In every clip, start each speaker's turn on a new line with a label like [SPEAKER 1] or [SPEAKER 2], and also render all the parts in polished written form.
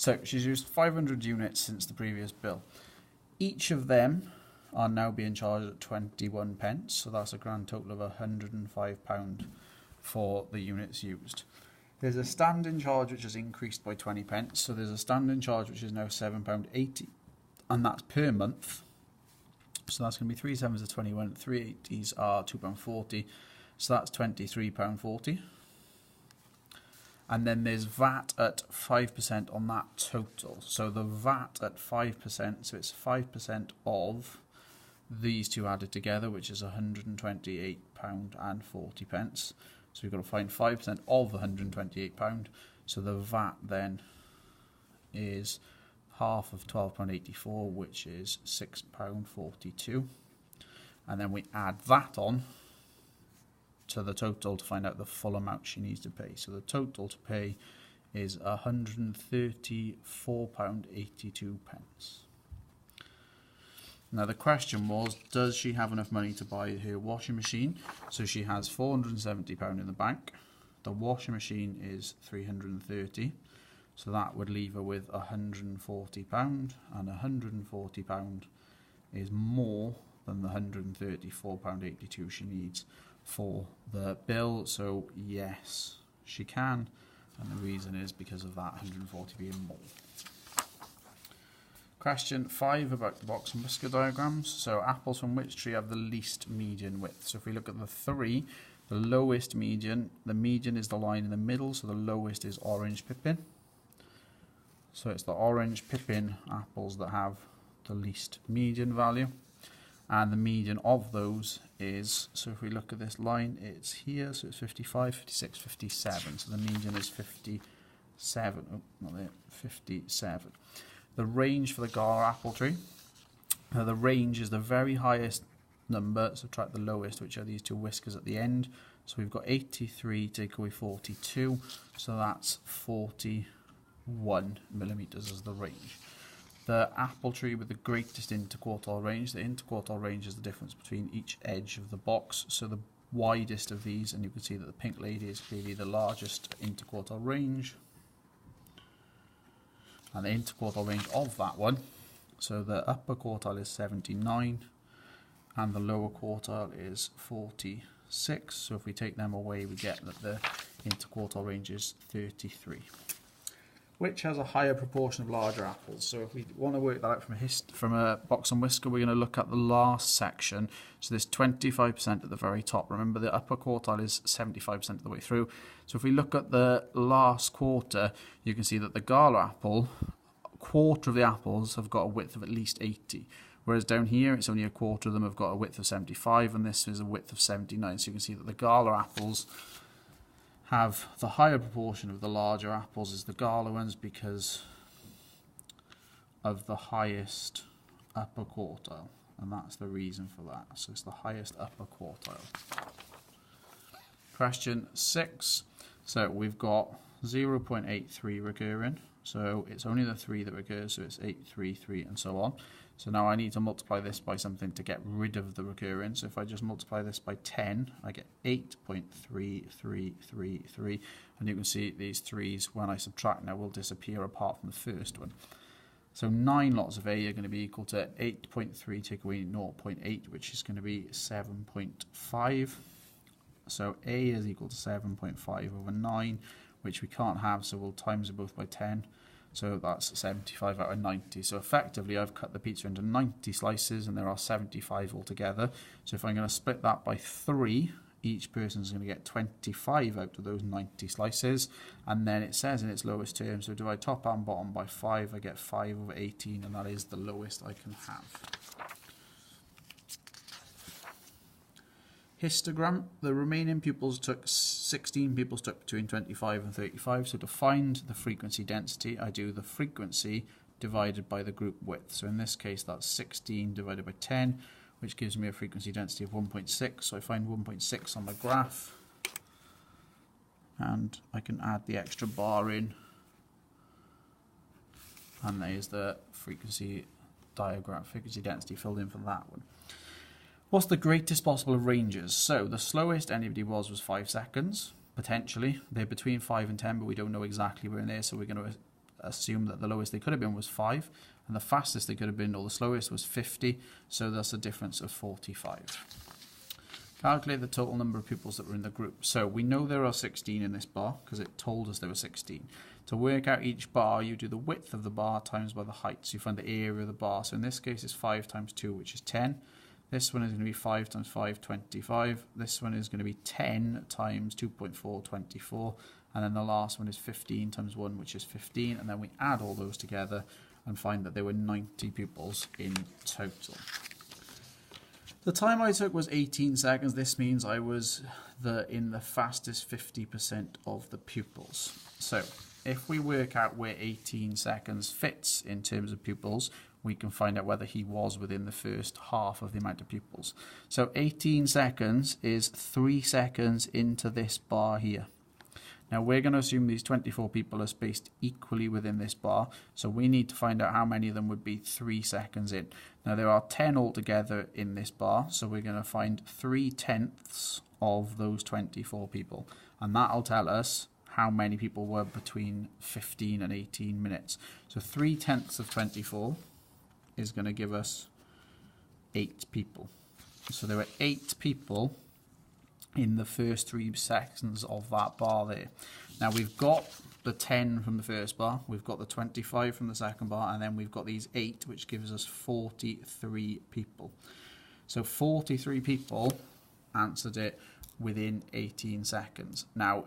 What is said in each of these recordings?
[SPEAKER 1] So she's used 500 units since the previous bill. Each of them are now being charged at 21 pence, so that's a grand total of £105 for the units used. There's a standing charge which has increased by 20 pence, so there's a standing charge which is now £7.80, and that's per month. So that's going to be 3 sevens are 21, 3 80s are £2.40, so that's £23.40. And then there's VAT at 5% on that total. So the VAT at 5%, so it's 5% of these two added together, which is £128.40. So we've got to find 5% of the £128. So the VAT then is half of £12.84, which is £6.42. And then we add that on to the total to find out the full amount she needs to pay. So the total to pay is £134.82. Now the question was, does she have enough money to buy her washing machine? So she has £470 in the bank. The washing machine is £330, so that would leave her with £140, and £140 is more than the £134.82 she needs for the bill. So yes, she can, and the reason is because of that 140 being more. Question 5 about the box and whisker diagrams. So apples from which tree have the least median width? So if we look at the 3, the lowest median, the median is the line in the middle, so the lowest is orange pippin. So it's the orange pippin apples that have the least median value. And the median of those is, so if we look at this line, it's here, so it's 55, 56, 57. So the median is 57. Oh, not there, 57. The range for the Gala apple tree. The range is the very highest number, subtract the lowest, which are these two whiskers at the end. So we've got 83, take away 42, so that's 41 millimetres as the range. The apple tree with the greatest interquartile range. The interquartile range is the difference between each edge of the box. So the widest of these, and you can see that the pink lady is clearly the largest interquartile range. And the interquartile range of that one, so the upper quartile is 79, and the lower quartile is 46. So if we take them away, we get that the interquartile range is 33. Which has a higher proportion of larger apples? So if we want to work that out from a box and whisker, we're going to look at the last section. So there's 25% at the very top. Remember, the upper quartile is 75% of the way through. So if we look at the last quarter, you can see that the Gala apple, a quarter of the apples have got a width of at least 80. Whereas down here, it's only a quarter of them have got a width of 75, and this is a width of 79. So you can see that the Gala apples have the higher proportion of the larger apples as the Gala ones because of the highest upper quartile, and that's the reason for that. So it's the highest upper quartile. Question 6. So we've got 0.83 recurring, so it's only the 3 that recurs, so it's 8, 3, 3, and so on. So now I need to multiply this by something to get rid of the recurring. So if I just multiply this by 10, I get 8.3333. And you can see these 3's, when I subtract now, will disappear apart from the first one. So 9 lots of A are going to be equal to 8.3 take away 0.8, which is going to be 7.5. So A is equal to 7.5 over 9, which we can't have, so we'll times them both by 10. So that's 75 out of 90. So effectively, I've cut the pizza into 90 slices, and there are 75 altogether. So if I'm going to split that by 3, each person is going to get 25 out of those 90 slices. And then it says in its lowest term, so divide top and bottom by 5, I get 5 over 18, and that is the lowest I can have. Histogram. The remaining pupils took 16 pupils took between 25 and 35. So to find the frequency density, I do the frequency divided by the group width. So in this case, that's 16 divided by 10, which gives me a frequency density of 1.6. So I find 1.6 on the graph, and I can add the extra bar in, and there's the frequency diagram, frequency density filled in for that one. What's the greatest possible of ranges? So the slowest anybody was 5 seconds, potentially. They're between 5 and 10, but we don't know exactly where in there, so we're going to assume that the lowest they could have been was 5, and the fastest they could have been, or the slowest, was 50, so that's a difference of 45. Calculate the total number of pupils that were in the group. So we know there are 16 in this bar, because it told us there were 16. To work out each bar, you do the width of the bar times by the height, so you find the area of the bar. So in this case, it's 5 times 2, which is 10. This one is going to be 5 times 5, 25. This one is going to be 10 times 2.4, 24. And then the last one is 15 times 1, which is 15. And then we add all those together and find that there were 90 pupils in total. The time I took was 18 seconds. This means I was in the fastest 50% of the pupils. So if we work out where 18 seconds fits in terms of pupils, we can find out whether he was within the first half of the amount of pupils. So 18 seconds is 3 seconds into this bar here. Now we're going to assume these 24 people are spaced equally within this bar, so we need to find out how many of them would be 3 seconds in. Now there are 10 altogether in this bar, so we're going to find 3/10 of those 24 people, and that'll tell us how many people were between 15 and 18 minutes. So 3/10 of 24 is going to give us 8 people. So there were 8 people in the first 3 seconds of that bar there. Now we've got the 10 from the first bar, we've got the 25 from the second bar, and then we've got these 8, which gives us 43 people. So 43 people answered it within 18 seconds. Now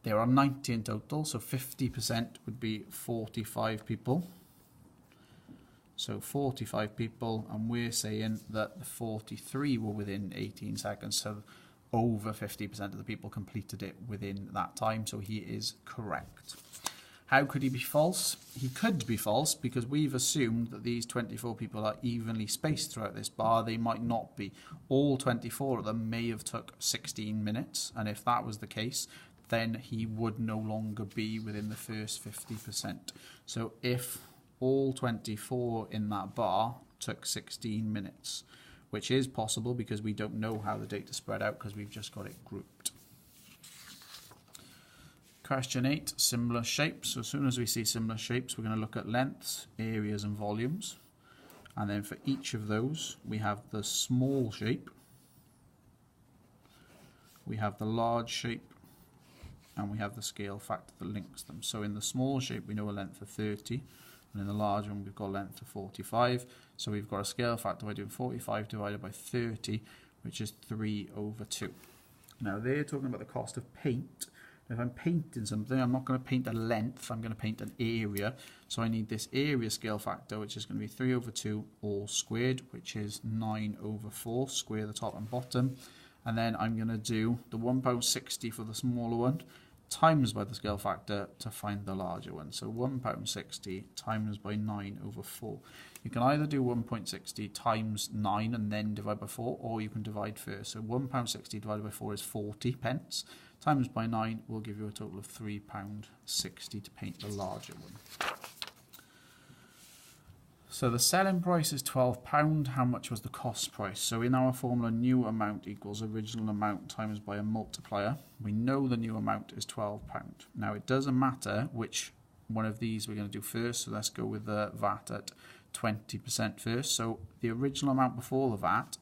[SPEAKER 1] there are 90 in total, so 50% would be 45 people. So 45 people, and we're saying that the 43 were within 18 seconds, so over 50% of the people completed it within that time, so he is correct. How could he be false? He could be false because we've assumed that these 24 people are evenly spaced throughout this bar. They might not be. All 24 of them may have took 16 minutes, and if that was the case, then he would no longer be within the first 50%. So if all 24 in that bar took 16 minutes, which is possible because we don't know how the data spread out because we've just got it grouped. Question 8, similar shapes. So as soon as we see similar shapes, we're going to look at lengths, areas and volumes. And then for each of those, we have the small shape, we have the large shape, and we have the scale factor that links them. So in the small shape, we know a length of 30. And in the large one, we've got a length of 45. So we've got a scale factor by doing 45 divided by 30, which is 3/2. Now they're talking about the cost of paint. If I'm painting something, I'm not going to paint a length, I'm going to paint an area. So I need this area scale factor, which is going to be 3/2 all squared, which is 9/4, square the top and bottom. And then I'm going to do the £1.60 for the smaller one, times by the scale factor to find the larger one. So £1.60 times by 9/4. You can either do 1.60 times 9 and then divide by 4, or you can divide first. So £1.60 divided by 4 is 40 pence. Times by 9 will give you a total of £3.60 to paint the larger one. So the selling price is £12. How much was the cost price? So in our formula, new amount equals original amount times by a multiplier. We know the new amount is £12. Now it doesn't matter which one of these we're going to do first. So let's go with the VAT at 20% first. So the original amount before the VAT,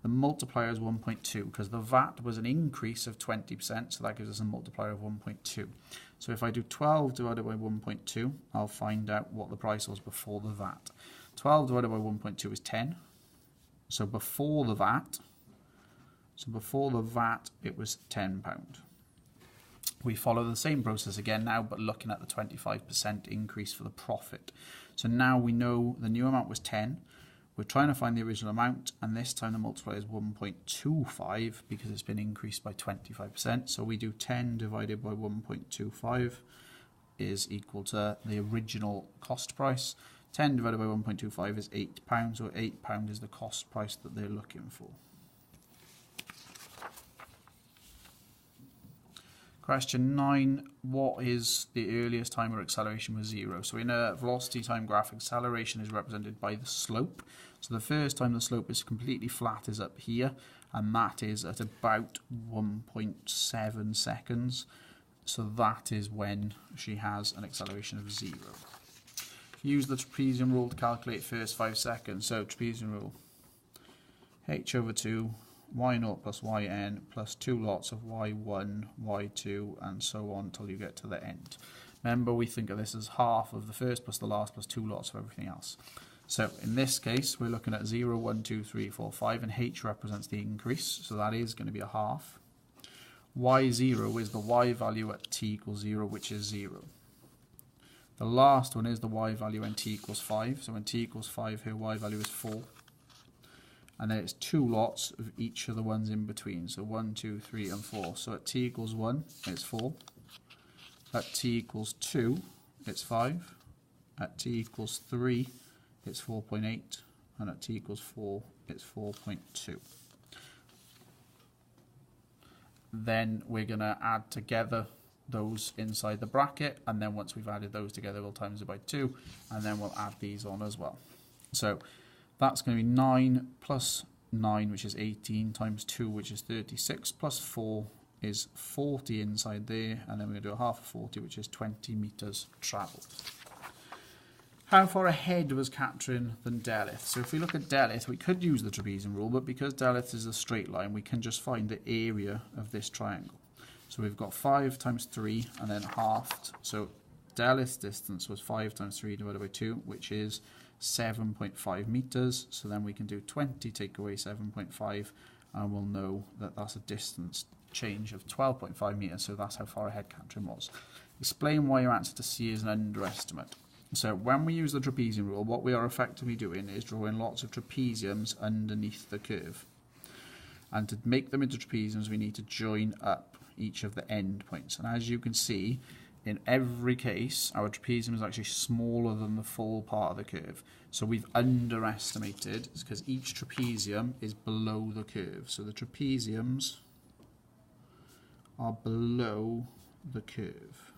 [SPEAKER 1] the multiplier is 1.2 because the VAT was an increase of 20%. So that gives us a multiplier of 1.2. So if I do 12 divided by 1.2, I'll find out what the price was before the VAT. 12 divided by 1.2 is 10. So before the VAT, it was £10. We follow the same process again now, but looking at the 25% increase for the profit. So now we know the new amount was 10. We're trying to find the original amount, and this time the multiplier is 1.25 because it's been increased by 25%. So we do 10 divided by 1.25 is equal to the original cost price. 10 divided by 1.25 is £8, so £8 is the cost price that they're looking for. Question 9, what is the earliest time where acceleration was 0? So in a velocity time graph, acceleration is represented by the slope. So the first time the slope is completely flat is up here, and that is at about 1.7 seconds. So that is when she has an acceleration of 0. Use the trapezium rule to calculate first 5 seconds. So trapezium rule, h over 2, y0 plus yn plus 2 lots of y1, y2, and so on until you get to the end. Remember, we think of this as half of the first plus the last plus 2 lots of everything else. So in this case, we're looking at 0, 1, 2, 3, 4, 5, and h represents the increase, so that is going to be a half. y0 is the y value at t equals 0, which is 0. The last one is the y value when t equals 5. So when t equals 5, her y value is 4. And then it's 2 lots of each of the ones in between. So 1, 2, 3, and 4. So at t equals 1, it's 4. At t equals 2, it's 5. At t equals 3, it's 4.8. And at t equals 4, it's 4.2. Then we're going to add together those inside the bracket, and then once we've added those together, we'll times it by 2, and then we'll add these on as well. So that's going to be 9 plus 9, which is 18, times 2, which is 36, plus 4 is 40 inside there, and then we're going to do a half of 40, which is 20 metres travelled. How far ahead was Katrin than Delith? So if we look at Delith, we could use the trapezium rule, but because Delith is a straight line, we can just find the area of this triangle. So we've got 5 times 3 and then halved. So Delith's distance was 5 times 3 divided by 2, which is 7.5 metres. So then we can do 20 take away 7.5, and we'll know that that's a distance change of 12.5 metres. So that's how far ahead Katrin was. Explain why your answer to C is an underestimate. So when we use the trapezium rule, what we are effectively doing is drawing lots of trapeziums underneath the curve. And to make them into trapeziums, we need to join up each of the end points. And as you can see, in every case, our trapezium is actually smaller than the full part of the curve. So we've underestimated, because each trapezium is below the curve. So the trapeziums are below the curve.